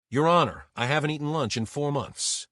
Your Honor, I haven't eaten lunch in 4 months.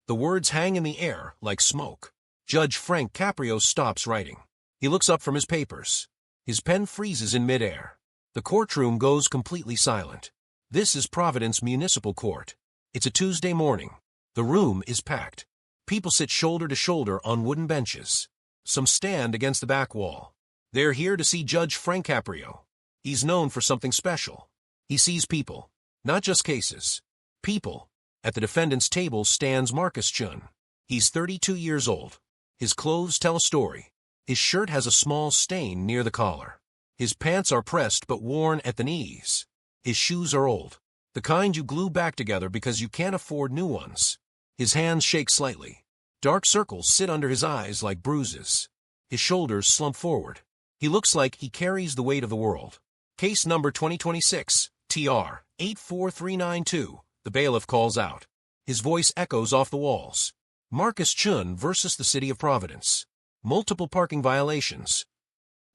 The words hang in the air like smoke. Judge Frank Caprio stops writing. He looks up from his papers. His pen freezes in midair. The courtroom goes completely silent. This is Providence Municipal Court. It's a Tuesday morning. The room is packed. People sit shoulder to shoulder on wooden benches. Some stand against the back wall. They're here to see Judge Frank Caprio. He's known for something special. He sees people, not just cases. People. At the defendant's table stands Marcus Chun. He's 32 years old. His clothes tell a story. His shirt has a small stain near the collar. His pants are pressed but worn at the knees. His shoes are old, the kind you glue back together because you can't afford new ones. His hands shake slightly. Dark circles sit under his eyes like bruises. His shoulders slump forward. He looks like he carries the weight of the world. Case number 2026, TR 84392, the bailiff calls out. His voice echoes off the walls. Marcus Chun versus the City of Providence. Multiple parking violations.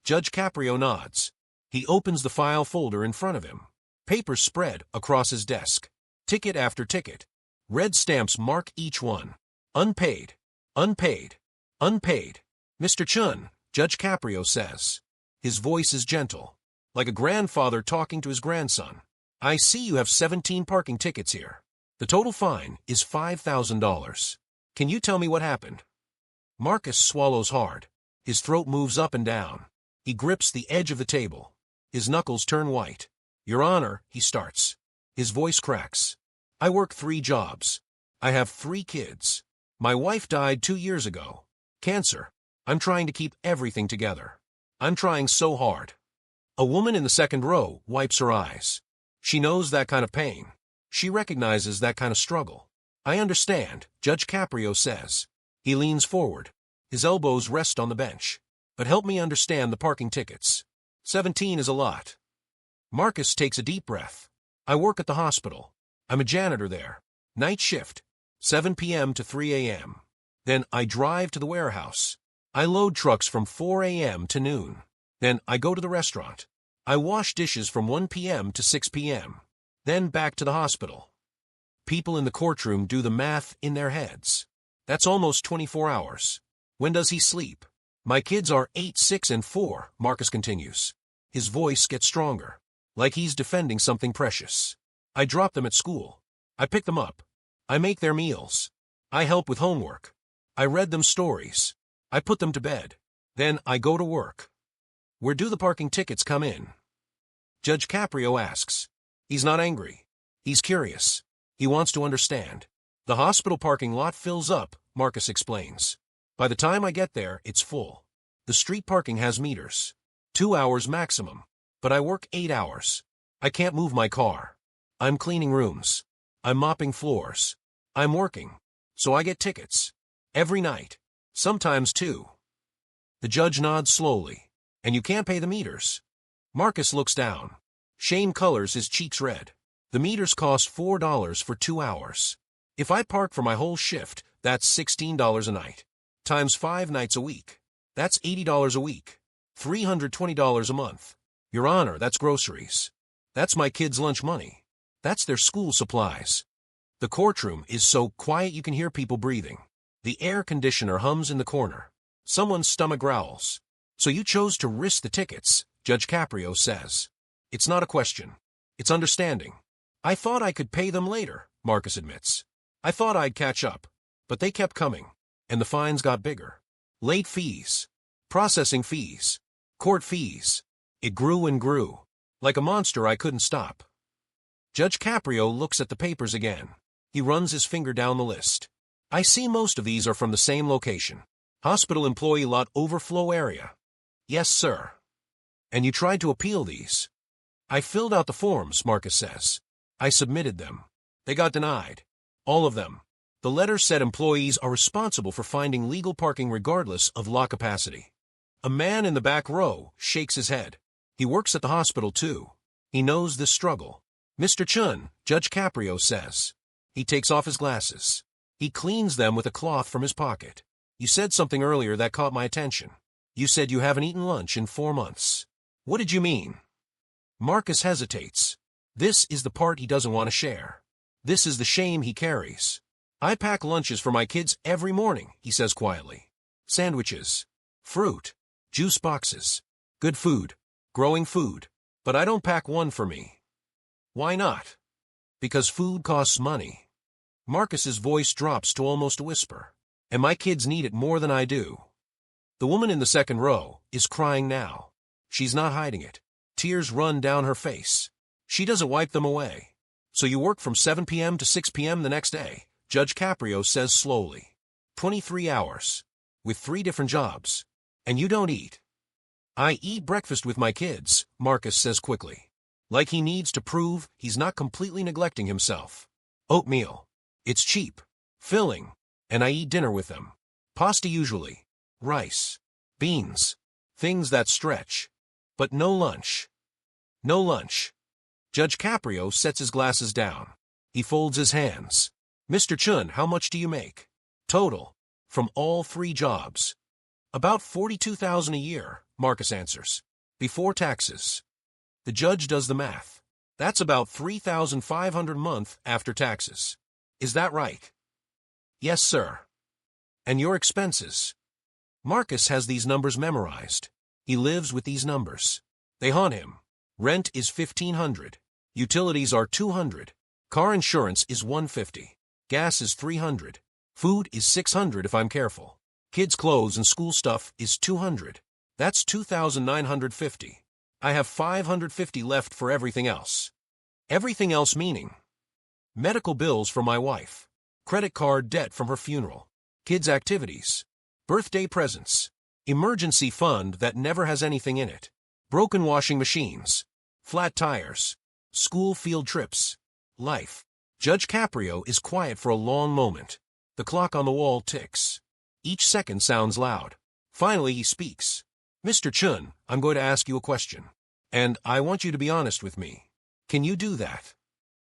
Judge Caprio nods. He opens the file folder in front of him. Papers spread across his desk. Ticket after ticket. Red stamps mark each one. Unpaid. Unpaid. Unpaid. Mr. Chun, Judge Caprio says. His voice is gentle, like a grandfather talking to his grandson. I see you have 17 parking tickets here. The total fine is $5,000. Can you tell me what happened? Marcus swallows hard. His throat moves up and down. He grips the edge of the table. His knuckles turn white. Your Honor, he starts. His voice cracks. I work 3 jobs. I have 3 kids. My wife died 2 years ago. Cancer. I'm trying to keep everything together. I'm trying so hard. A woman in the second row wipes her eyes. She knows that kind of pain. She recognizes that kind of struggle. I understand, Judge Caprio says. He leans forward. His elbows rest on the bench. But help me understand the parking tickets. 17 is a lot. Marcus takes a deep breath. I work at the hospital. I'm a janitor there. Night shift. 7 p.m. to 3 a.m. Then I drive to the warehouse. I load trucks from 4 a.m. to noon. Then I go to the restaurant. I wash dishes from 1 p.m. to 6 p.m. Then back to the hospital. People in the courtroom do the math in their heads. That's almost 24 hours. When does he sleep? My kids are 8, 6, and 4, Marcus continues. His voice gets stronger, like he's defending something precious. I drop them at school. I pick them up. I make their meals. I help with homework. I read them stories. I put them to bed. Then I go to work. Where do the parking tickets come in? Judge Caprio asks. He's not angry. He's curious. He wants to understand. The hospital parking lot fills up, Marcus explains. By the time I get there, it's full. The street parking has meters. 2 hours maximum. But I work 8 hours. I can't move my car. I'm cleaning rooms. I'm mopping floors. I'm working. So I get tickets. Every night. Sometimes 2. The judge nods slowly. And you can't pay the meters. Marcus looks down. Shame colors his cheeks red. The meters cost $4 for 2 hours. If I park for my whole shift, that's $16 a night. Times 5 nights a week. That's $80 a week. $320 a month. Your Honor, that's groceries. That's my kids' lunch money. That's their school supplies. The courtroom is so quiet you can hear people breathing. The air conditioner hums in the corner. Someone's stomach growls. So you chose to risk the tickets, Judge Caprio says. It's not a question. It's understanding. I thought I could pay them later, Marcus admits. I thought I'd catch up. But they kept coming. And the fines got bigger. Late fees. Processing fees. Court fees. It grew and grew. Like a monster I couldn't stop. Judge Caprio looks at the papers again. He runs his finger down the list. I see most of these are from the same location. Hospital employee lot overflow area. Yes, sir. And you tried to appeal these. I filled out the forms, Marcus says. I submitted them. They got denied. All of them. The letter said employees are responsible for finding legal parking regardless of lot capacity. A man in the back row shakes his head. He works at the hospital too. He knows this struggle. Mr. Chun, Judge Caprio says. He takes off his glasses. He cleans them with a cloth from his pocket. You said something earlier that caught my attention. You said you haven't eaten lunch in 4 months. What did you mean? Marcus hesitates. This is the part he doesn't want to share. This is the shame he carries. I pack lunches for my kids every morning, he says quietly. Sandwiches, fruit, juice boxes, good food, growing food. But I don't pack one for me. Why not? Because food costs money. Marcus's voice drops to almost a whisper. And my kids need it more than I do. The woman in the second row is crying now. She's not hiding it. Tears run down her face. She doesn't wipe them away. So you work from 7 p.m. to 6 p.m. the next day, Judge Caprio says slowly. 23 hours. With 3 different jobs. And you don't eat. I eat breakfast with my kids, Marcus says quickly. Like he needs to prove he's not completely neglecting himself. Oatmeal. It's cheap. Filling. And I eat dinner with them. Pasta usually. Rice. Beans. Things that stretch. But no lunch. No lunch. Judge Caprio sets his glasses down. He folds his hands. Mr. Chun, how much do you make? Total. From all 3 jobs. About $42,000 a year, Marcus answers. Before taxes. The judge does the math. That's about $3,500 a month after taxes. Is that right? Yes, sir. And your expenses? Marcus has these numbers memorized. He lives with these numbers. They haunt him. Rent is $1,500. Utilities are $200. Car insurance is $150. Gas is $300. Food is $600 if I'm careful. Kids' clothes and school stuff is $200. That's $2,950. I have $550 left for everything else. Everything else meaning medical bills for my wife, credit card debt from her funeral, kids' activities, birthday presents, emergency fund that never has anything in it, broken washing machines, flat tires, school field trips, life. Judge Caprio is quiet for a long moment. The clock on the wall ticks. Each second sounds loud. Finally he speaks. Mr. Chun, I'm going to ask you a question. And I want you to be honest with me. Can you do that?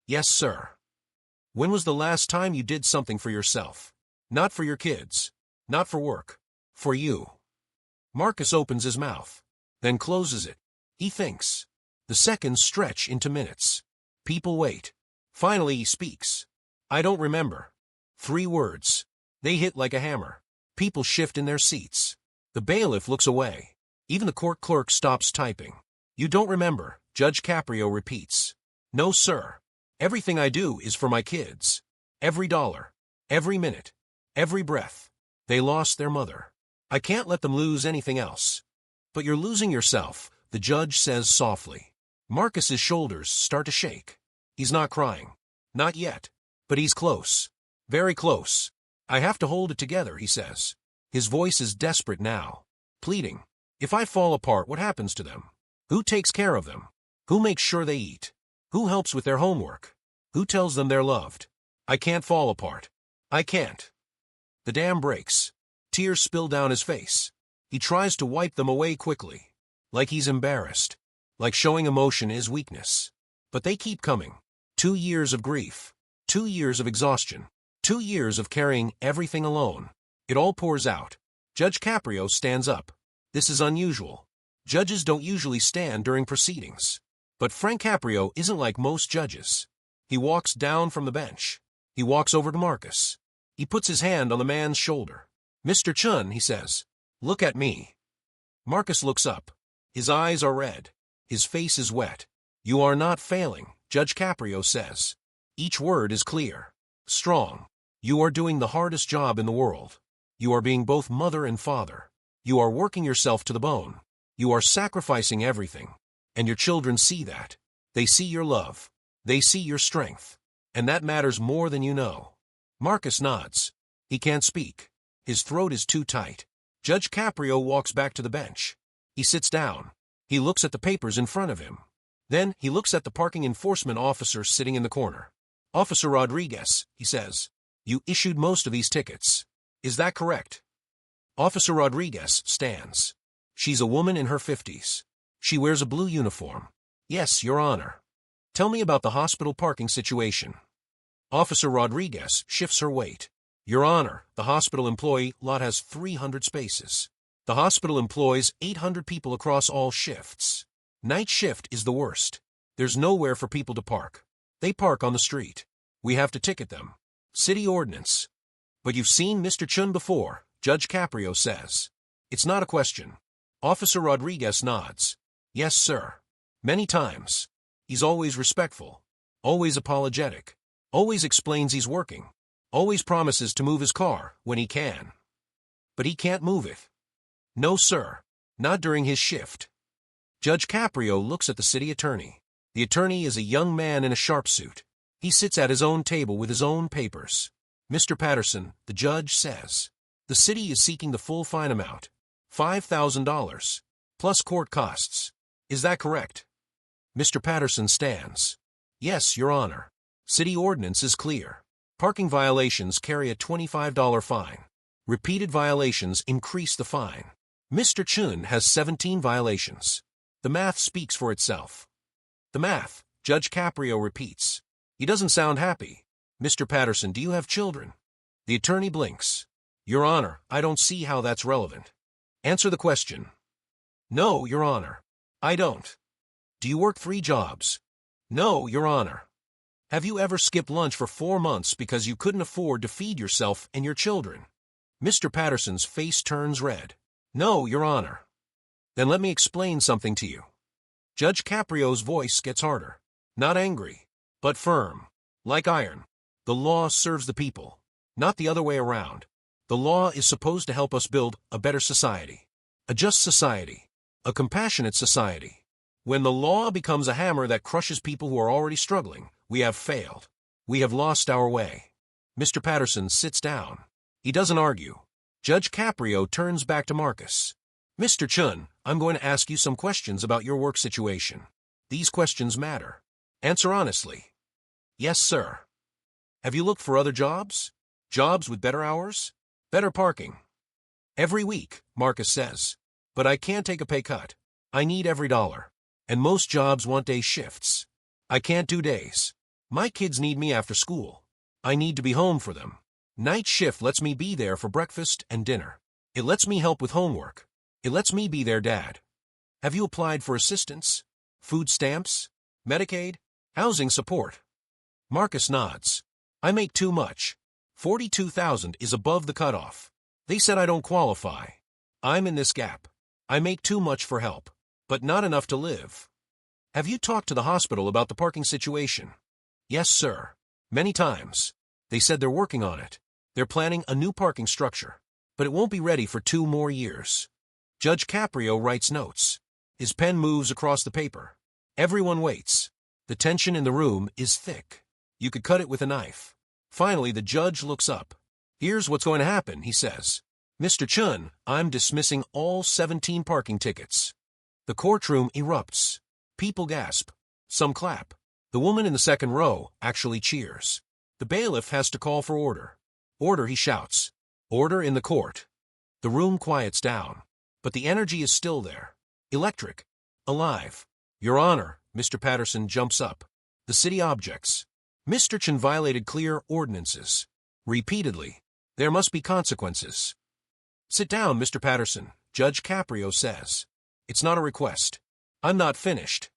Yes, sir. When was the last time you did something for yourself? Not for your kids. Not for work. For you. Marcus opens his mouth. Then closes it. He thinks. The seconds stretch into minutes. People wait. Finally he speaks. I don't remember. 3 words. They hit like a hammer. People shift in their seats. The bailiff looks away. Even the court clerk stops typing. You don't remember, Judge Caprio repeats. No, sir. Everything I do is for my kids. Every dollar. Every minute. Every breath. They lost their mother. I can't let them lose anything else. But you're losing yourself, the judge says softly. Marcus's shoulders start to shake. He's not crying. Not yet. But he's close. Very close. I have to hold it together, he says. His voice is desperate now. Pleading. If I fall apart, what happens to them? Who takes care of them? Who makes sure they eat? Who helps with their homework? Who tells them they're loved? I can't fall apart. I can't. The dam breaks. Tears spill down his face. He tries to wipe them away quickly. Like he's embarrassed. Like showing emotion is weakness. But they keep coming. 2 years of grief. 2 years of exhaustion. 2 years of carrying everything alone. It all pours out. Judge Caprio stands up. This is unusual. Judges don't usually stand during proceedings. But Frank Caprio isn't like most judges. He walks down from the bench. He walks over to Marcus. He puts his hand on the man's shoulder. Mr. Chun, he says, look at me. Marcus looks up. His eyes are red. His face is wet. You are not failing, Judge Caprio says. Each word is clear. Strong. You are doing the hardest job in the world. You are being both mother and father. You are working yourself to the bone. You are sacrificing everything. And your children see that. They see your love. They see your strength. And that matters more than you know. Marcus nods. He can't speak. His throat is too tight. Judge Caprio walks back to the bench. He sits down. He looks at the papers in front of him. Then he looks at the parking enforcement officer sitting in the corner. Officer Rodriguez, he says, you issued most of these tickets. Is that correct? Officer Rodriguez stands. She's a woman in her 50s. She wears a blue uniform. Yes, Your Honor. Tell me about the hospital parking situation. Officer Rodriguez shifts her weight. Your Honor, the hospital employee lot has 300 spaces. The hospital employs 800 people across all shifts. Night shift is the worst. There's nowhere for people to park. They park on the street. We have to ticket them. City ordinance. But you've seen Mr. Chun before, Judge Caprio says. It's not a question. Officer Rodriguez nods. Yes, sir. Many times. He's always respectful. Always apologetic. Always explains he's working. Always promises to move his car when he can. But he can't move it. No, sir. Not during his shift. Judge Caprio looks at the city attorney. The attorney is a young man in a sharp suit. He sits at his own table with his own papers. Mr. Patterson, the judge says, the city is seeking the full fine amount, $5,000, plus court costs. Is that correct? Mr. Patterson stands. Yes, Your Honor. City ordinance is clear. Parking violations carry a $25 fine. Repeated violations increase the fine. Mr. Chun has 17 violations. The math speaks for itself. The math, Judge Caprio repeats. He doesn't sound happy. Mr. Patterson, do you have children? The attorney blinks. Your Honor, I don't see how that's relevant. Answer the question. No, Your Honor. I don't. Do you work 3 jobs? No, Your Honor. Have you ever skipped lunch for 4 months because you couldn't afford to feed yourself and your children? Mr. Patterson's face turns red. No, Your Honor. Then let me explain something to you. Judge Caprio's voice gets harder. Not angry, but firm. Like iron. The law serves the people, not the other way around. The law is supposed to help us build a better society. A just society. A compassionate society. When the law becomes a hammer that crushes people who are already struggling, we have failed. We have lost our way. Mr. Patterson sits down. He doesn't argue. Judge Caprio turns back to Marcus. Mr. Chun, I'm going to ask you some questions about your work situation. These questions matter. Answer honestly. Yes, sir. Have you looked for other jobs? Jobs with better hours? Better parking? Every week, Marcus says. But I can't take a pay cut. I need every dollar. And most jobs want day shifts. I can't do days. My kids need me after school. I need to be home for them. Night shift lets me be there for breakfast and dinner. It lets me help with homework. It lets me be their dad. Have you applied for assistance? Food stamps? Medicaid? Housing support? Marcus nods. I make too much. $42,000 is above the cutoff. They said I don't qualify. I'm in this gap. I make too much for help, but not enough to live. Have you talked to the hospital about the parking situation? Yes, sir. Many times. They said they're working on it. They're planning a new parking structure, but it won't be ready for 2 more years. Judge Caprio writes notes. His pen moves across the paper. Everyone waits. The tension in the room is thick. You could cut it with a knife. Finally, the judge looks up. Here's what's going to happen, he says. Mr. Chun, I'm dismissing all 17 parking tickets. The courtroom erupts. People gasp. Some clap. The woman in the second row actually cheers. The bailiff has to call for order. Order, he shouts. Order in the court. The room quiets down. But the energy is still there. Electric. Alive. Your Honor, Mr. Patterson jumps up. The city objects. Mr. Chun violated clear ordinances. Repeatedly. There must be consequences. Sit down, Mr. Patterson, Judge Caprio says. It's not a request. I'm not finished.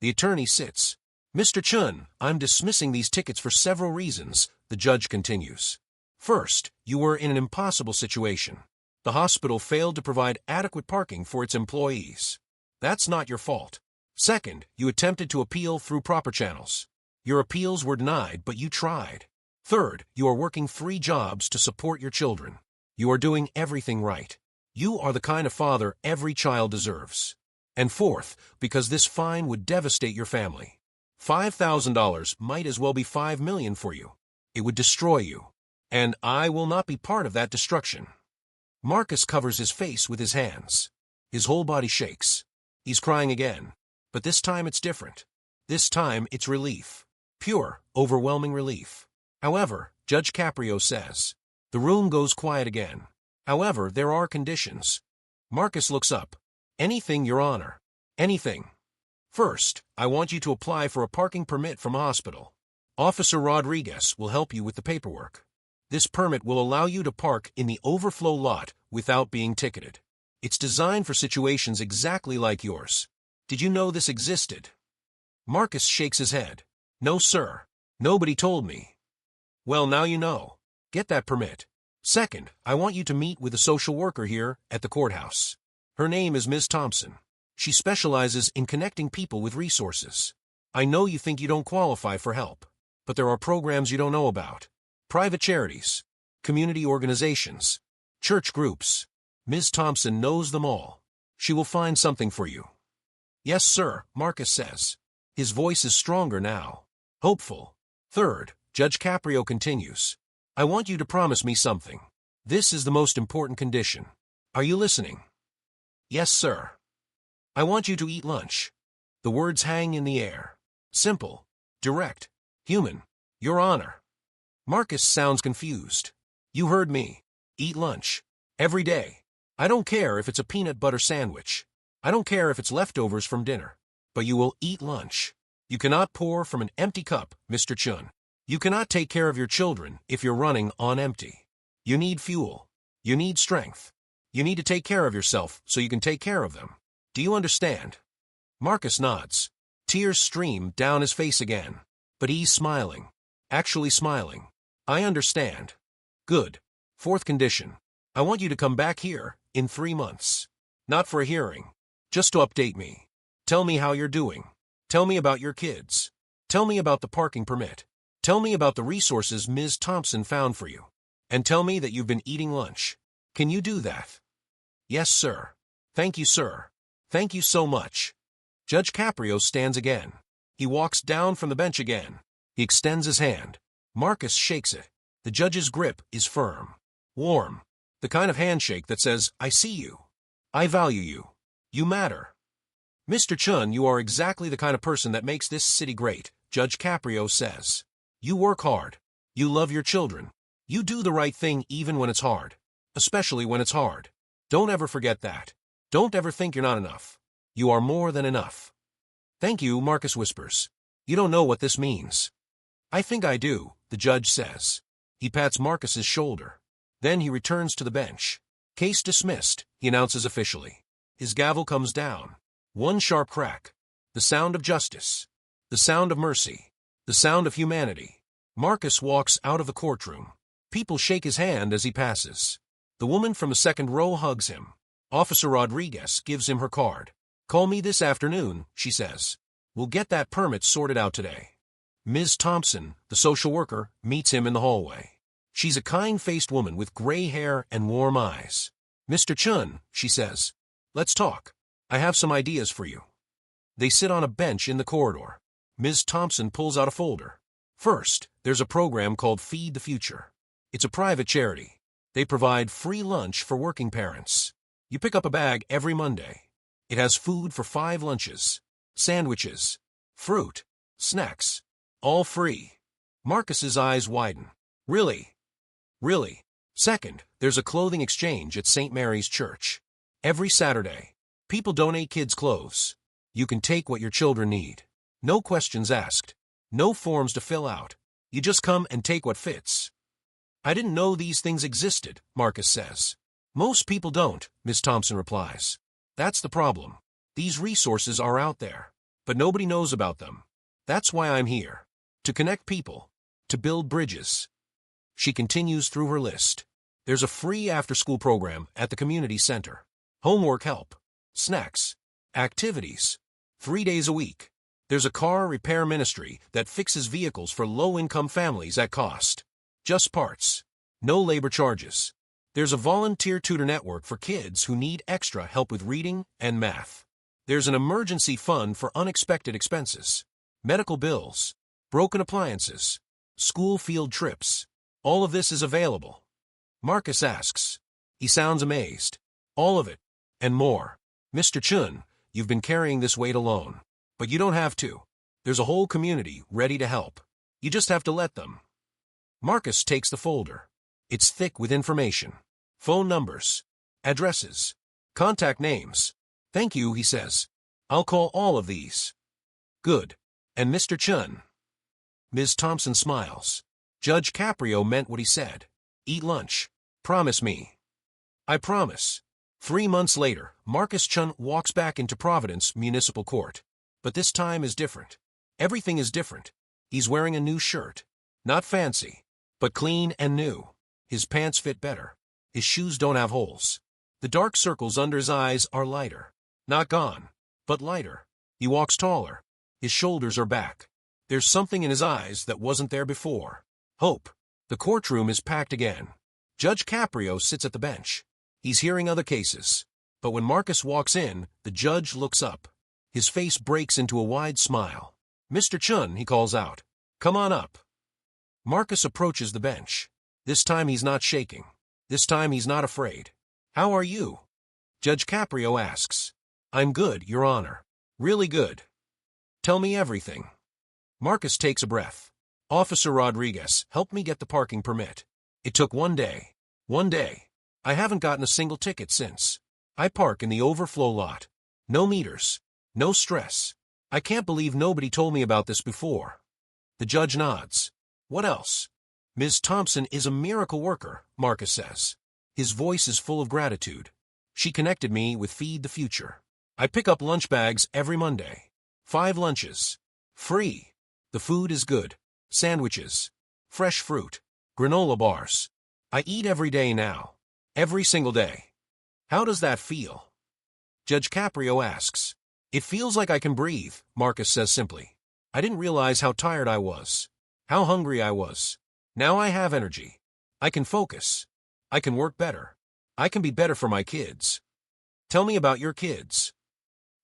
The attorney sits. Mr. Chun, I'm dismissing these tickets for several reasons, the judge continues. First, you were in an impossible situation. The hospital failed to provide adequate parking for its employees. That's not your fault. Second, you attempted to appeal through proper channels. Your appeals were denied, but you tried. Third, you are working 3 jobs to support your children. You are doing everything right. You are the kind of father every child deserves. And fourth, because this fine would devastate your family. $5,000 might as well be $5 million for you. It would destroy you. And I will not be part of that destruction. Marcus covers his face with his hands. His whole body shakes. He's crying again. But this time it's different. This time it's relief. Pure, overwhelming relief. However, Judge Caprio says. The room goes quiet again. However, there are conditions. Marcus looks up. Anything, Your Honor. Anything. First, I want you to apply for a parking permit from a hospital. Officer Rodriguez will help you with the paperwork. This permit will allow you to park in the overflow lot without being ticketed. It's designed for situations exactly like yours. Did you know this existed? Marcus shakes his head. No, sir. Nobody told me. Well, now you know. Get that permit. Second, I want you to meet with a social worker here at the courthouse. Her name is Ms. Thompson. She specializes in connecting people with resources. I know you think you don't qualify for help, but there are programs you don't know about. Private charities, community organizations, church groups. Ms. Thompson knows them all. She will find something for you. Yes, sir, Marcus says. His voice is stronger now. Hopeful. Third, Judge Caprio continues. I want you to promise me something. This is the most important condition. Are you listening? Yes, sir. I want you to eat lunch. The words hang in the air. Simple, direct, human, Your Honor. Marcus sounds confused. You heard me. Eat lunch. Every day. I don't care if it's a peanut butter sandwich. I don't care if it's leftovers from dinner. But you will eat lunch. You cannot pour from an empty cup, Mr. Chun. You cannot take care of your children if you're running on empty. You need fuel. You need strength. You need to take care of yourself so you can take care of them. Do you understand? Marcus nods. Tears stream down his face again. But he's smiling. Actually smiling. I understand. Good. Fourth condition. I want you to come back here in 3 months. Not for a hearing. Just to update me. Tell me how you're doing. Tell me about your kids. Tell me about the parking permit. Tell me about the resources Ms. Thompson found for you. And tell me that you've been eating lunch. Can you do that? Yes, sir. Thank you, sir. Thank you so much. Judge Caprio stands again. He walks down from the bench again. He extends his hand. Marcus shakes it. The judge's grip is firm. Warm. The kind of handshake that says, I see you. I value you. You matter. Mr. Chun, you are exactly the kind of person that makes this city great, Judge Caprio says. You work hard. You love your children. You do the right thing even when it's hard. Especially when it's hard. Don't ever forget that. Don't ever think you're not enough. You are more than enough. Thank you, Marcus whispers. You don't know what this means. I think I do, the judge says. He pats Marcus's shoulder. Then he returns to the bench. Case dismissed, he announces officially. His gavel comes down. One sharp crack. The sound of justice. The sound of mercy. The sound of humanity. Marcus walks out of the courtroom. People shake his hand as he passes. The woman from the second row hugs him. Officer Rodriguez gives him her card. Call me this afternoon, she says. We'll get that permit sorted out today. Ms. Thompson, the social worker, meets him in the hallway. She's a kind-faced woman with gray hair and warm eyes. Mr. Chun, she says. Let's talk. I have some ideas for you. They sit on a bench in the corridor. Ms. Thompson pulls out a folder. First, there's a program called Feed the Future. It's a private charity. They provide free lunch for working parents. You pick up a bag every Monday. It has food for 5 lunches, sandwiches, fruit, snacks, all free. Marcus's eyes widen. Really? Really? Second, there's a clothing exchange at St. Mary's Church. Every Saturday, people donate kids' clothes. You can take what your children need. No questions asked. No forms to fill out. You just come and take what fits. I didn't know these things existed, Marcus says. Most people don't, Ms. Thompson replies. That's the problem. These resources are out there, but nobody knows about them. That's why I'm here. To connect people. To build bridges. She continues through her list. There's a free after-school program at the community center. Homework help. Snacks. Activities. 3 days a week. There's a car repair ministry that fixes vehicles for low-income families at cost. Just parts. No labor charges. There's a volunteer tutor network for kids who need extra help with reading and math. There's an emergency fund for unexpected expenses. Medical bills. Broken appliances. School field trips. All of this is available. Marcus asks. He sounds amazed. All of it. And more. Mr. Chun, you've been carrying this weight alone. But you don't have to. There's a whole community ready to help. You just have to let them. Marcus takes the folder. It's thick with information. Phone numbers. Addresses. Contact names. Thank you, he says. I'll call all of these. Good. And Mr. Chun? Ms. Thompson smiles. Judge Caprio meant what he said. Eat lunch. Promise me. I promise. 3 months later, Marcus Chun walks back into Providence Municipal Court. But this time is different. Everything is different. He's wearing a new shirt. Not fancy. but clean and new. His pants fit better. His shoes don't have holes. The dark circles under his eyes are lighter. Not gone, but lighter. He walks taller. His shoulders are back. There's something in his eyes that wasn't there before. Hope. The courtroom is packed again. Judge Caprio sits at the bench. He's hearing other cases. But when Marcus walks in, the judge looks up. His face breaks into a wide smile. "Mr. Chun," he calls out. "Come on up." Marcus approaches the bench. This time he's not shaking. This time he's not afraid. "How are you?" Judge Caprio asks. "I'm good, Your Honor. Really good." "Tell me everything." Marcus takes a breath. "Officer Rodriguez, help me get the parking permit. It took 1 day. 1 day. I haven't gotten a single ticket since. I park in the overflow lot. No meters. No stress. I can't believe nobody told me about this before." The judge nods. "What else?" "Ms. Thompson is a miracle worker," Marcus says. His voice is full of gratitude. "She connected me with Feed the Future. I pick up lunch bags every Monday. 5 lunches. Free. The food is good. Sandwiches. Fresh fruit. Granola bars. I eat every day now. Every single day." "How does that feel?" Judge Caprio asks. "It feels like I can breathe," Marcus says simply. "I didn't realize how tired I was. How hungry I was. Now I have energy. I can focus. I can work better. I can be better for my kids." "Tell me about your kids."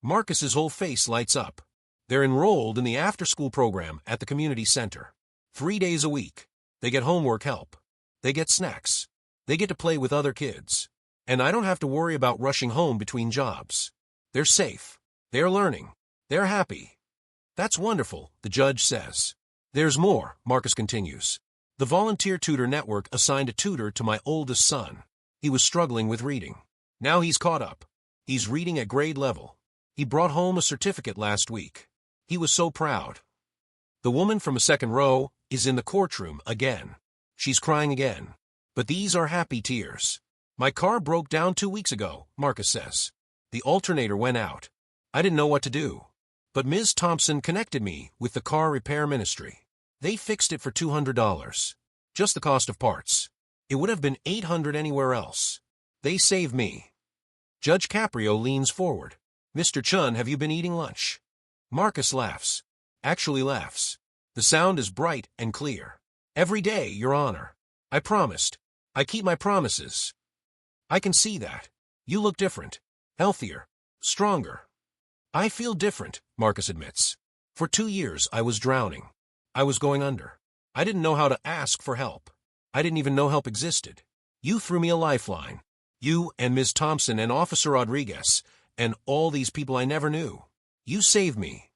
Marcus's whole face lights up. They're enrolled in the after-school program at the community center. 3 days a week. They get homework help. They get snacks. They get to play with other kids. And I don't have to worry about rushing home between jobs. They're safe. They're learning. They're happy. "That's wonderful," the judge says. "There's more," Marcus continues. "The volunteer tutor network assigned a tutor to my oldest son. He was struggling with reading. Now he's caught up. He's reading at grade level. He brought home a certificate last week. He was so proud." The woman from a second row is in the courtroom again. She's crying again. But these are happy tears. "My car broke down 2 weeks ago," Marcus says. "The alternator went out. I didn't know what to do. But Ms. Thompson connected me with the car repair ministry. They fixed it for $200. Just the cost of parts. It would have been $800 anywhere else. They saved me." Judge Caprio leans forward. "Mr. Chun, have you been eating lunch?" Marcus laughs. Actually laughs. The sound is bright and clear. "Every day, Your Honor. I promised. I keep my promises." "I can see that. You look different. Healthier. Stronger." "I feel different," Marcus admits. "For 2 years I was drowning. I was going under. I didn't know how to ask for help. I didn't even know help existed. You threw me a lifeline. You and Ms. Thompson and Officer Rodriguez and all these people I never knew. You saved me."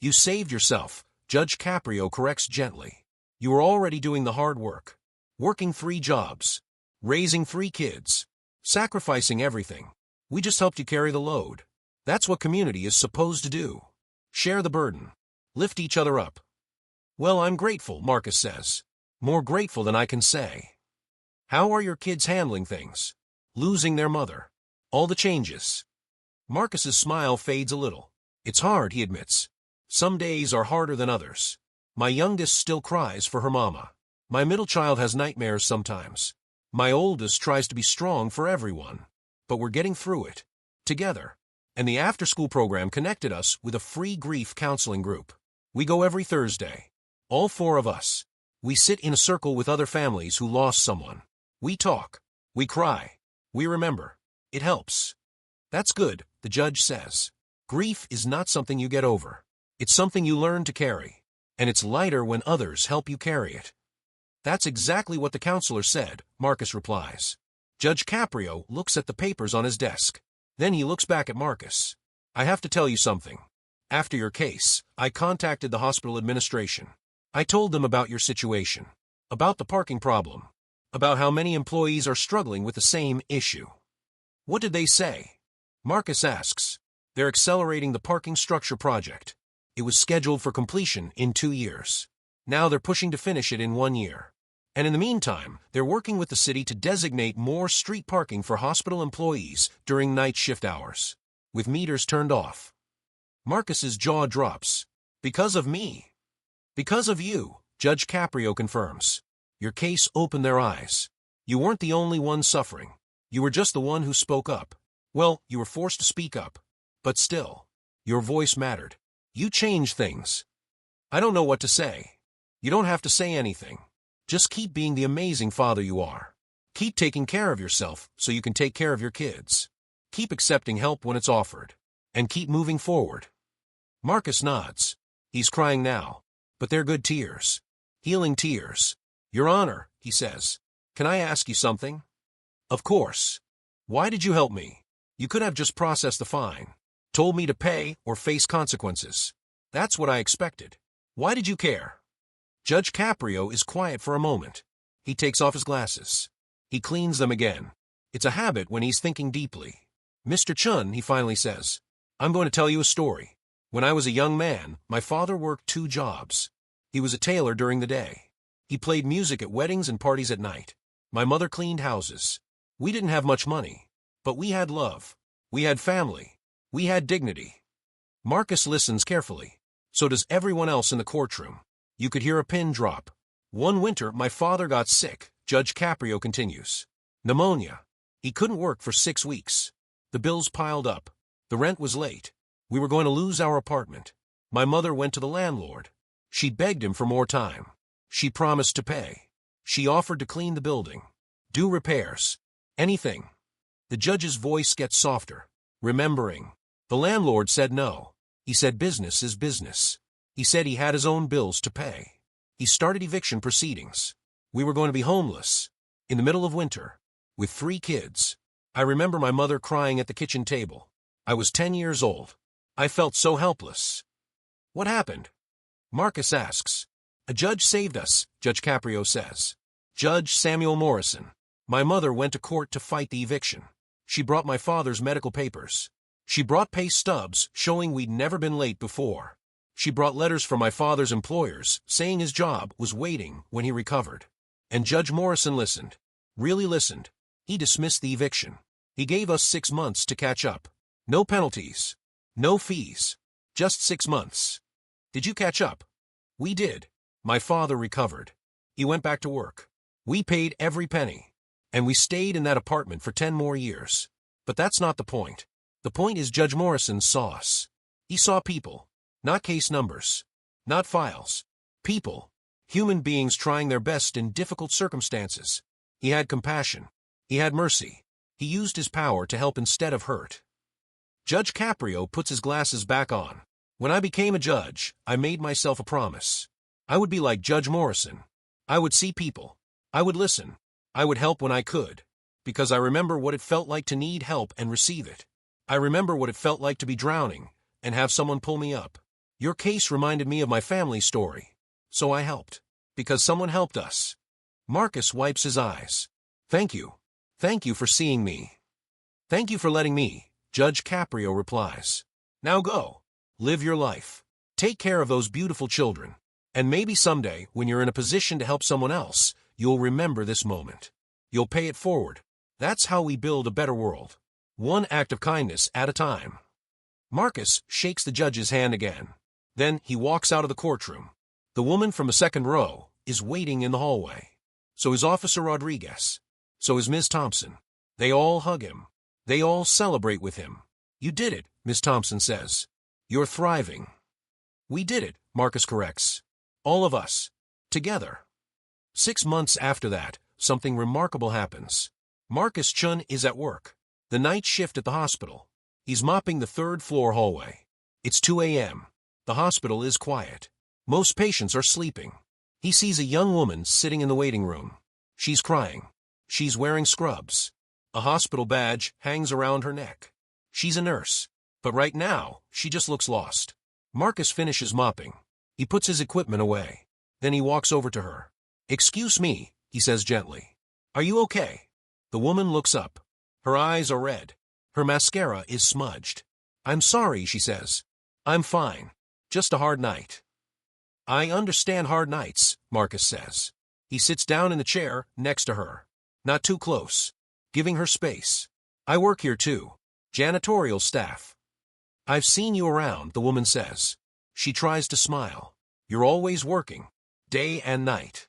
"You saved yourself," Judge Caprio corrects gently. "You were already doing the hard work. Working 3 jobs. Raising 3 kids. Sacrificing everything. We just helped you carry the load. That's what community is supposed to do. Share the burden. Lift each other up." "Well, I'm grateful," Marcus says. "More grateful than I can say." "How are your kids handling things? Losing their mother. All the changes." Marcus's smile fades a little. "It's hard," he admits. "Some days are harder than others. My youngest still cries for her mama. My middle child has nightmares sometimes. My oldest tries to be strong for everyone. But we're getting through it. Together. And the after-school program connected us with a free grief counseling group. We go every Thursday. All 4 of us. We sit in a circle with other families who lost someone. We talk. We cry. We remember. It helps." "That's good," the judge says. "Grief is not something you get over. It's something you learn to carry. And it's lighter when others help you carry it." "That's exactly what the counselor said," Marcus replies. Judge Caprio looks at the papers on his desk. Then he looks back at Marcus. "I have to tell you something. After your case, I contacted the hospital administration. I told them about your situation, about the parking problem, about how many employees are struggling with the same issue." "What did they say?" Marcus asks. "They're accelerating the parking structure project. It was scheduled for completion in 2 years. Now they're pushing to finish it in 1 year. And in the meantime, they're working with the city to designate more street parking for hospital employees during night shift hours, with meters turned off." Marcus's jaw drops. "Because of me." "Because of you," Judge Caprio confirms. Your case opened their eyes. You weren't the only one suffering. You were just the one who spoke up. Well, you were forced to speak up. But still, your voice mattered. You changed things. I don't know what to say. You don't have to say anything. Just keep being the amazing father you are. Keep taking care of yourself so you can take care of your kids. Keep accepting help when it's offered. And keep moving forward. Marcus nods. He's crying now. But they're good tears. Healing tears. Your Honor, he says. Can I ask you something? Of course. Why did you help me? You could have just processed the fine. Told me to pay or face consequences. That's what I expected. Why did you care? Judge Caprio is quiet for a moment. He takes off his glasses. He cleans them again. It's a habit when he's thinking deeply. Mr. Chun, he finally says, I'm going to tell you a story. When I was a young man, my father worked 2 jobs. He was a tailor during the day. He played music at weddings and parties at night. My mother cleaned houses. We didn't have much money, but we had love. We had family. We had dignity. Marcus listens carefully. So does everyone else in the courtroom. You could hear a pin drop. One winter, my father got sick, Judge Caprio continues. Pneumonia. He couldn't work for 6 weeks. The bills piled up. The rent was late. We were going to lose our apartment. My mother went to the landlord. She begged him for more time. She promised to pay. She offered to clean the building. Do repairs. Anything. The judge's voice gets softer. Remembering. The landlord said no. He said business is business. He said he had his own bills to pay. He started eviction proceedings. We were going to be homeless. In the middle of winter. With 3 kids. I remember my mother crying at the kitchen table. I was 10 years old. I felt so helpless. What happened? Marcus asks. A judge saved us, Judge Caprio says. Judge Samuel Morrison. My mother went to court to fight the eviction. She brought my father's medical papers. She brought pay stubs showing we'd never been late before. She brought letters from my father's employers saying his job was waiting when he recovered. And Judge Morrison listened. Really listened. He dismissed the eviction. He gave us 6 months to catch up. No penalties. No fees. Just 6 months. Did you catch up? We did. My father recovered. He went back to work. We paid every penny. And we stayed in that apartment for 10 more years. But that's not the point. The point is Judge Morrison saw us. He saw people. Not case numbers. Not files. People. Human beings trying their best in difficult circumstances. He had compassion. He had mercy. He used his power to help instead of hurt. Judge Caprio puts his glasses back on. When I became a judge, I made myself a promise. I would be like Judge Morrison. I would see people. I would listen. I would help when I could. Because I remember what it felt like to need help and receive it. I remember what it felt like to be drowning and have someone pull me up. Your case reminded me of my family story. So I helped. Because someone helped us. Marcus wipes his eyes. Thank you. Thank you for seeing me. Thank you for letting me, Judge Caprio replies. Now go. Live your life. Take care of those beautiful children. And maybe someday, when you're in a position to help someone else, you'll remember this moment. You'll pay it forward. That's how we build a better world. One act of kindness at a time. Marcus shakes the judge's hand again. Then he walks out of the courtroom. The woman from the second row is waiting in the hallway. So is Officer Rodriguez. So is Ms. Thompson. They all hug him. They all celebrate with him. You did it, Ms. Thompson says. You're thriving. We did it, Marcus corrects. All of us. Together. 6 months after that, something remarkable happens. Marcus Chun is at work. The night shift at the hospital. He's mopping the 3rd floor hallway. It's 2 a.m. The hospital is quiet. Most patients are sleeping. He sees a young woman sitting in the waiting room. She's crying. She's wearing scrubs. A hospital badge hangs around her neck. She's a nurse. But right now, she just looks lost. Marcus finishes mopping. He puts his equipment away. Then he walks over to her. Excuse me, he says gently. Are you okay? The woman looks up. Her eyes are red. Her mascara is smudged. I'm sorry, she says. I'm fine. Just a hard night. I understand hard nights, Marcus says. He sits down in the chair next to her. Not too close. Giving her space. I work here too. Janitorial staff. I've seen you around, the woman says. She tries to smile. You're always working. Day and night.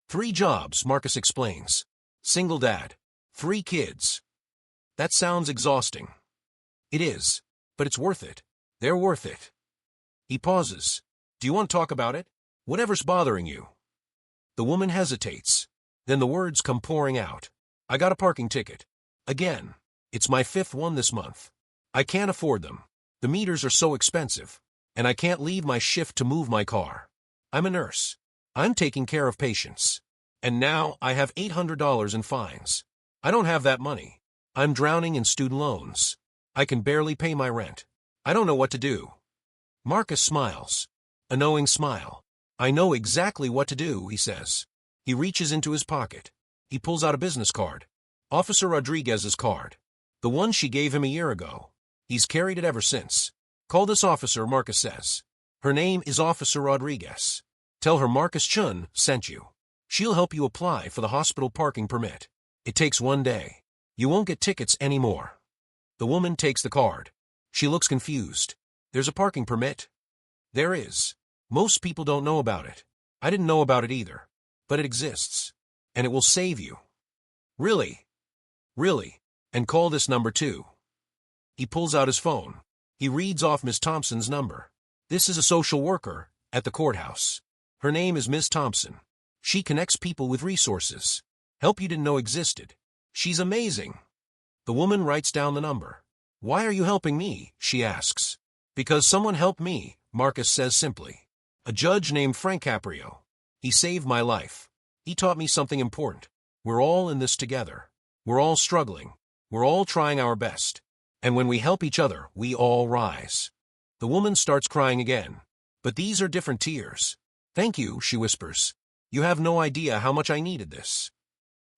3 jobs, Marcus explains. Single dad. 3 kids. That sounds exhausting. It is, but it's worth it. They're worth it. He pauses. Do you want to talk about it? Whatever's bothering you. The woman hesitates. Then the words come pouring out. I got a parking ticket. Again. It's my 5th one this month. I can't afford them. The meters are so expensive. And I can't leave my shift to move my car. I'm a nurse. I'm taking care of patients. And now I have $800 in fines. I don't have that money. I'm drowning in student loans. I can barely pay my rent. I don't know what to do. Marcus smiles. A knowing smile. I know exactly what to do, he says. He reaches into his pocket. He pulls out a business card. Officer Rodriguez's card. The one she gave him a year ago. He's carried it ever since. Call this officer, Marcus says. Her name is Officer Rodriguez. Tell her Marcus Chun sent you. She'll help you apply for the hospital parking permit. It takes 1 day. You won't get tickets anymore. The woman takes the card. She looks confused. There's a parking permit? There is. Most people don't know about it. I didn't know about it either. But it exists. And it will save you. Really? Really? And call this number too. He pulls out his phone. He reads off Miss Thompson's number. This is a social worker at the courthouse. Her name is Miss Thompson. She connects people with resources. Help you didn't know existed. She's amazing. The woman writes down the number. Why are you helping me? She asks. Because someone helped me, Marcus says simply. A judge named Frank Caprio. He saved my life. He taught me something important. We're all in this together. We're all struggling. We're all trying our best. And when we help each other, we all rise. The woman starts crying again. But these are different tears. Thank you, she whispers. You have no idea how much I needed this.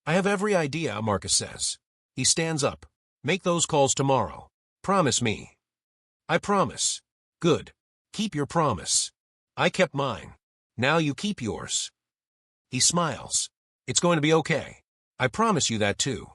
I have every idea, Marcus says. He stands up. Make those calls tomorrow. Promise me. I promise. Good. Keep your promise. I kept mine. Now you keep yours. He smiles. It's going to be okay. I promise you that too.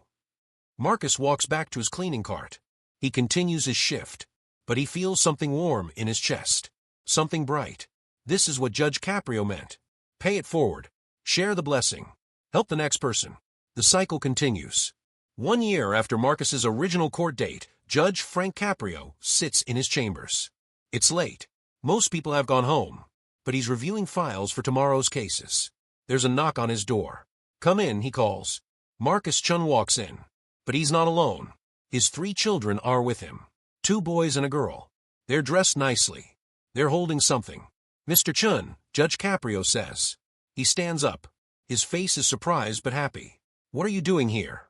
Marcus walks back to his cleaning cart. He continues his shift, but he feels something warm in his chest. Something bright. This is what Judge Caprio meant. Pay it forward. Share the blessing. Help the next person. The cycle continues. 1 year after Marcus's original court date, Judge Frank Caprio sits in his chambers. It's late. Most people have gone home, but he's reviewing files for tomorrow's cases. There's a knock on his door. Come in, he calls. Marcus Chun walks in, but he's not alone. His 3 children are with him. 2 boys and a girl. They're dressed nicely. They're holding something. Mr. Chun, Judge Caprio says. He stands up. His face is surprised but happy. What are you doing here?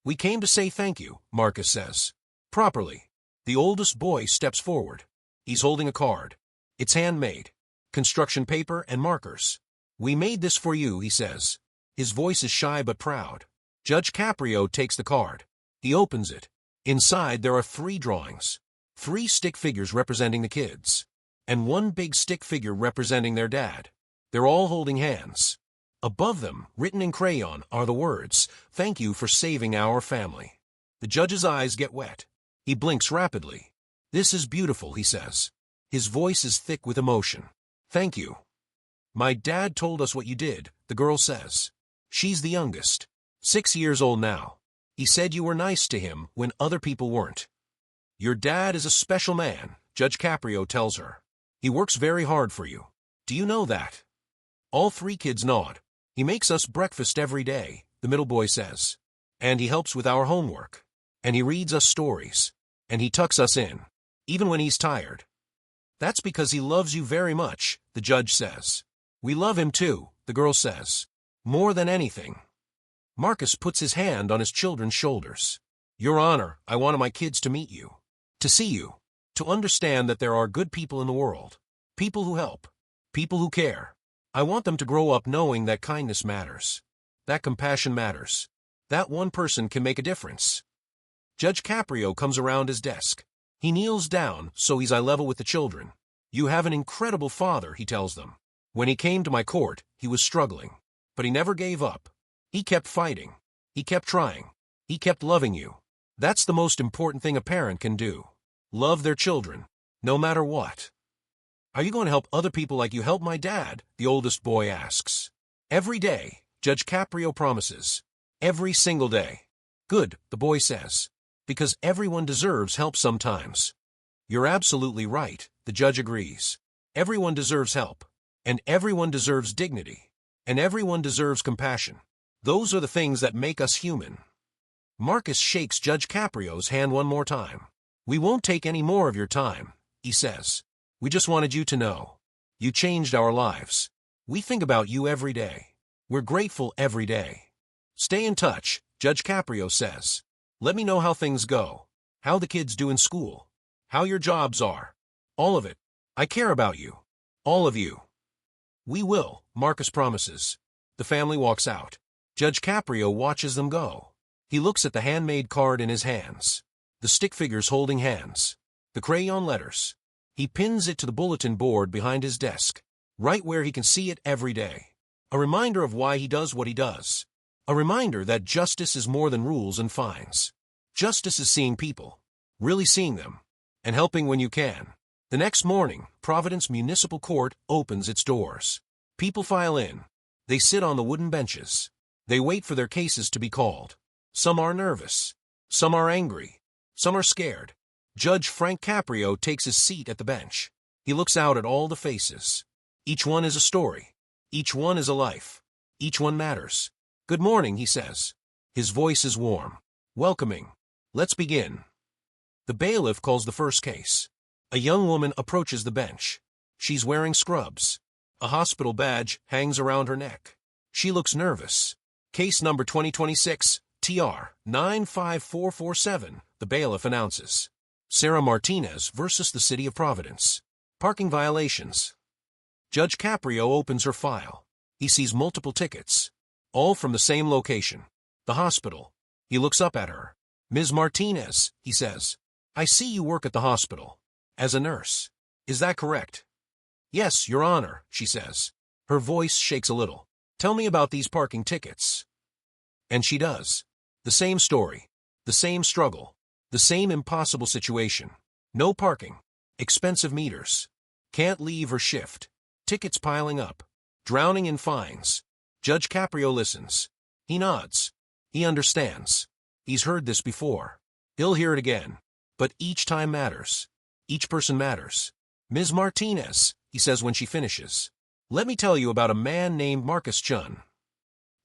We came to say thank you, Marcus says. Properly. The oldest boy steps forward. He's holding a card. It's handmade. Construction paper and markers. We made this for you, he says. His voice is shy but proud. Judge Caprio takes the card. He opens it. Inside there are 3 drawings. 3 stick figures representing the kids. And 1 big stick figure representing their dad. They're all holding hands. Above them, written in crayon, are the words, "Thank you for saving our family." The judge's eyes get wet. He blinks rapidly. This is beautiful, he says. His voice is thick with emotion. Thank you. My dad told us what you did, the girl says. She's the youngest. 6 years old now. He said you were nice to him when other people weren't. Your dad is a special man, Judge Caprio tells her. He works very hard for you. Do you know that? All 3 kids nod. He makes us breakfast every day, the middle boy says. And he helps with our homework. And he reads us stories. And he tucks us in, even when he's tired. That's because he loves you very much, the judge says. We love him too, the girl says. More than anything. Marcus puts his hand on his children's shoulders. Your Honor, I wanted my kids to meet you. To see you. To understand that there are good people in the world. People who help. People who care. I want them to grow up knowing that kindness matters. That compassion matters. That one person can make a difference. Judge Caprio comes around his desk. He kneels down so he's eye level with the children. You have an incredible father, he tells them. When he came to my court, he was struggling. But he never gave up. He kept fighting. He kept trying. He kept loving you. That's the most important thing a parent can do. Love their children, no matter what. Are you going to help other people like you helped my dad? The oldest boy asks. Every day, Judge Caprio promises. Every single day. Good, the boy says. Because everyone deserves help sometimes. You're absolutely right, the judge agrees. Everyone deserves help. And everyone deserves dignity. And everyone deserves compassion. Those are the things that make us human. Marcus shakes Judge Caprio's hand one more time. We won't take any more of your time, he says. We just wanted you to know. You changed our lives. We think about you every day. We're grateful every day. Stay in touch, Judge Caprio says. Let me know how things go. How the kids do in school. How your jobs are. All of it. I care about you. All of you. We will, Marcus promises. The family walks out. Judge Caprio watches them go. He looks at the handmade card in his hands. The stick figures holding hands. The crayon letters. He pins it to the bulletin board behind his desk, right where he can see it every day. A reminder of why he does what he does. A reminder that justice is more than rules and fines. Justice is seeing people, really seeing them, and helping when you can. The next morning, Providence Municipal Court opens its doors. People file in. They sit on the wooden benches. They wait for their cases to be called. Some are nervous. Some are angry. Some are scared. Judge Frank Caprio takes his seat at the bench. He looks out at all the faces. Each one is a story. Each one is a life. Each one matters. Good morning, he says. His voice is warm, welcoming. Let's begin. The bailiff calls the first case. A young woman approaches the bench. She's wearing scrubs. A hospital badge hangs around her neck. She looks nervous. Case number 2026, TR 95447, the bailiff announces. Sarah Martinez versus the City of Providence. Parking violations. Judge Caprio opens her file. He sees multiple tickets, all from the same location, the hospital. He looks up at her. Ms. Martinez, he says, I see you work at the hospital. As a nurse. Is that correct? Yes, Your Honor, she says. Her voice shakes a little. Tell me about these parking tickets. And she does. The same story. The same struggle. The same impossible situation. No parking. Expensive meters. Can't leave her shift. Tickets piling up. Drowning in fines. Judge Caprio listens. He nods. He understands. He's heard this before. He'll hear it again. But each time matters. Each person matters. Ms. Martinez, he says when she finishes. Let me tell you about a man named Marcus Chun.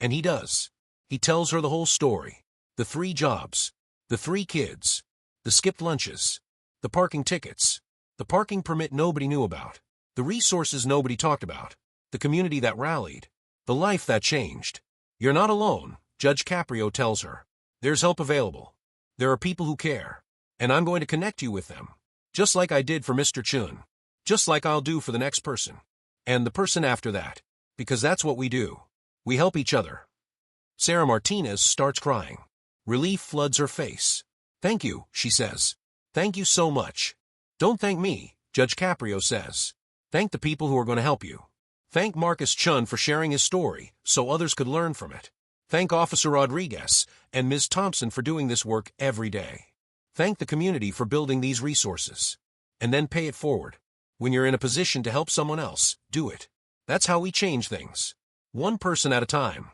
And he does. He tells her the whole story. The 3 jobs. The 3 kids. The skipped lunches. The parking tickets. The parking permit nobody knew about. The resources nobody talked about. The community that rallied. The life that changed. You're not alone, Judge Caprio tells her. There's help available. There are people who care. And I'm going to connect you with them. Just like I did for Mr. Chun. Just like I'll do for the next person. And the person after that. Because that's what we do. We help each other. Sarah Martinez starts crying. Relief floods her face. Thank you, she says. Thank you so much. Don't thank me, Judge Caprio says. Thank the people who are going to help you. Thank Marcus Chun for sharing his story so others could learn from it. Thank Officer Rodriguez and Ms. Thompson for doing this work every day. Thank the community for building these resources. And then pay it forward. When you're in a position to help someone else, do it. That's how we change things. One person at a time.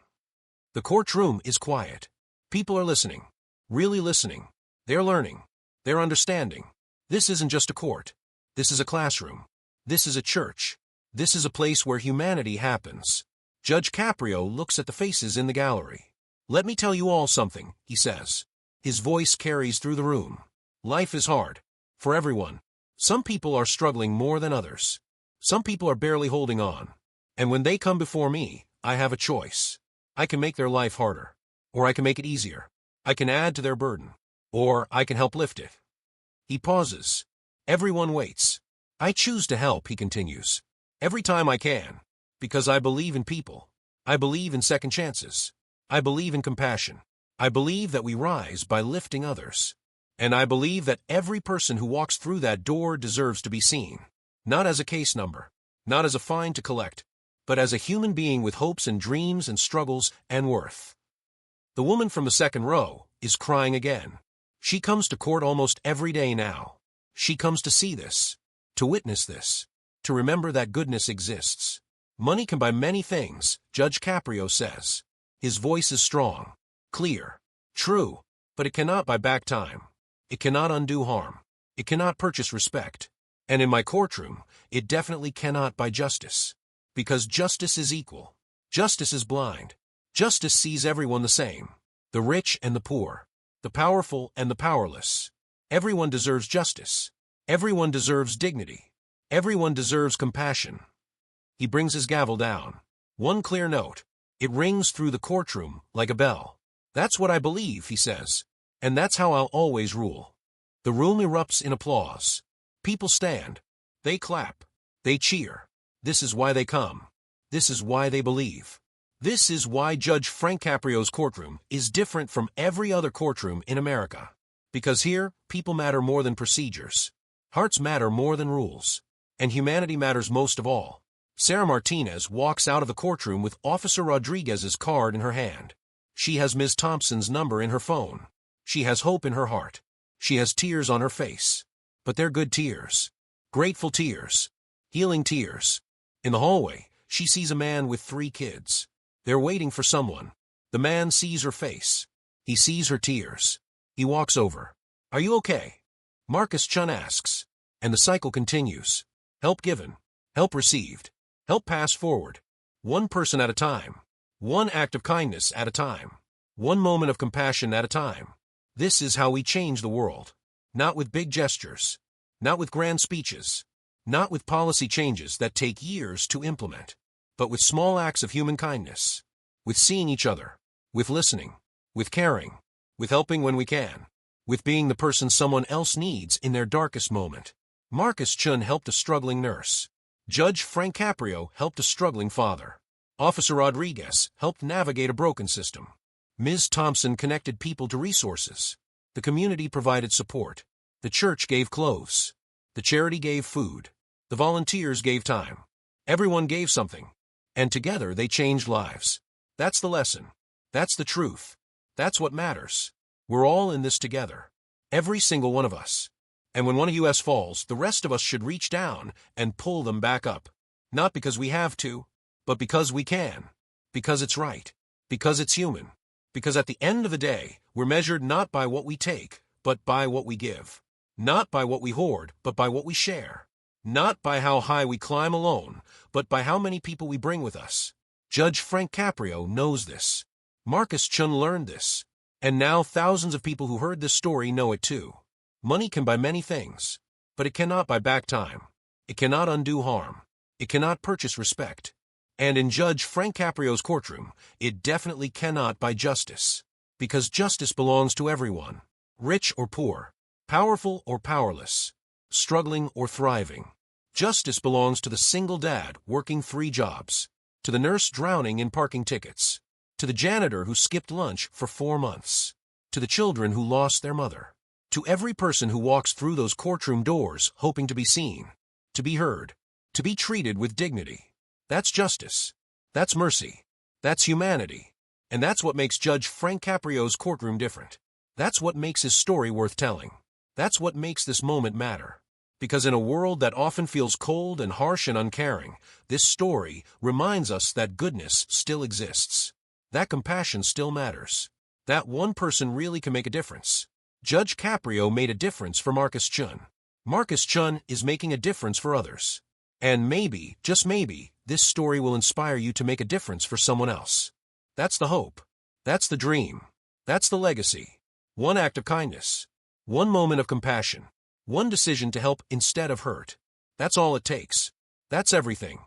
The courtroom is quiet. People are listening. Really listening. They're learning. They're understanding. This isn't just a court. This is a classroom. This is a church. This is a place where humanity happens. Judge Caprio looks at the faces in the gallery. Let me tell you all something, he says. His voice carries through the room. Life is hard. For everyone. Some people are struggling more than others. Some people are barely holding on. And when they come before me, I have a choice. I can make their life harder. Or I can make it easier. I can add to their burden. Or I can help lift it. He pauses. Everyone waits. I choose to help, he continues. Every time I can. Because I believe in people. I believe in second chances. I believe in compassion. I believe that we rise by lifting others. And I believe that every person who walks through that door deserves to be seen. Not as a case number. Not as a fine to collect. But as a human being with hopes and dreams and struggles and worth. The woman from the second row is crying again. She comes to court almost every day now. She comes to see this. To witness this. To remember that goodness exists. Money can buy many things, Judge Caprio says. His voice is strong, clear, true, but it cannot buy back time. It cannot undo harm. It cannot purchase respect. And in my courtroom, it definitely cannot buy justice. Because justice is equal. Justice is blind. Justice sees everyone the same. The rich and the poor. The powerful and the powerless. Everyone deserves justice. Everyone deserves dignity. Everyone deserves compassion. He brings his gavel down. One clear note. It rings through the courtroom like a bell. That's what I believe, he says. And that's how I'll always rule. The room erupts in applause. People stand. They clap. They cheer. This is why they come. This is why they believe. This is why Judge Frank Caprio's courtroom is different from every other courtroom in America. Because here, people matter more than procedures. Hearts matter more than rules. And humanity matters most of all. Sarah Martinez walks out of the courtroom with Officer Rodriguez's card in her hand. She has Ms. Thompson's number in her phone. She has hope in her heart. She has tears on her face. But they're good tears. Grateful tears. Healing tears. In the hallway, she sees a man with 3 kids. They're waiting for someone. The man sees her face. He sees her tears. He walks over. Are you okay? Marcus Chun asks. And the cycle continues. Help given. Help received. Help passed forward. One person at a time. One act of kindness at a time. One moment of compassion at a time. This is how we change the world. Not with big gestures. Not with grand speeches. Not with policy changes that take years to implement. But with small acts of human kindness. With seeing each other. With listening. With caring. With helping when we can. With being the person someone else needs in their darkest moment. Marcus Chun helped a struggling nurse. Judge Frank Caprio helped a struggling father. Officer Rodriguez helped navigate a broken system. Ms. Thompson connected people to resources. The community provided support. The church gave clothes. The charity gave food. The volunteers gave time. Everyone gave something. And together they changed lives. That's the lesson. That's the truth. That's what matters. We're all in this together. Every single one of us. And when one of us falls, the rest of us should reach down and pull them back up. Not because we have to, but because we can. Because it's right. Because it's human. Because at the end of the day, we're measured not by what we take, but by what we give. Not by what we hoard, but by what we share. Not by how high we climb alone, but by how many people we bring with us. Judge Frank Caprio knows this. Marcus Chun learned this. And now thousands of people who heard this story know it too. Money can buy many things, but it cannot buy back time. It cannot undo harm. It cannot purchase respect. And in Judge Frank Caprio's courtroom, it definitely cannot buy justice. Because justice belongs to everyone. Rich or poor. Powerful or powerless. Struggling or thriving. Justice belongs to the single dad working 3 jobs. To the nurse drowning in parking tickets. To the janitor who skipped lunch for 4 months. To the children who lost their mother. To every person who walks through those courtroom doors hoping to be seen, to be heard, to be treated with dignity. That's justice. That's mercy. That's humanity. And that's what makes Judge Frank Caprio's courtroom different. That's what makes his story worth telling. That's what makes this moment matter. Because in a world that often feels cold and harsh and uncaring, this story reminds us that goodness still exists. That compassion still matters. That one person really can make a difference. Judge Caprio made a difference for Marcus Chun. Marcus Chun is making a difference for others. And maybe, just maybe, this story will inspire you to make a difference for someone else. That's the hope. That's the dream. That's the legacy. One act of kindness. One moment of compassion. One decision to help instead of hurt. That's all it takes. That's everything.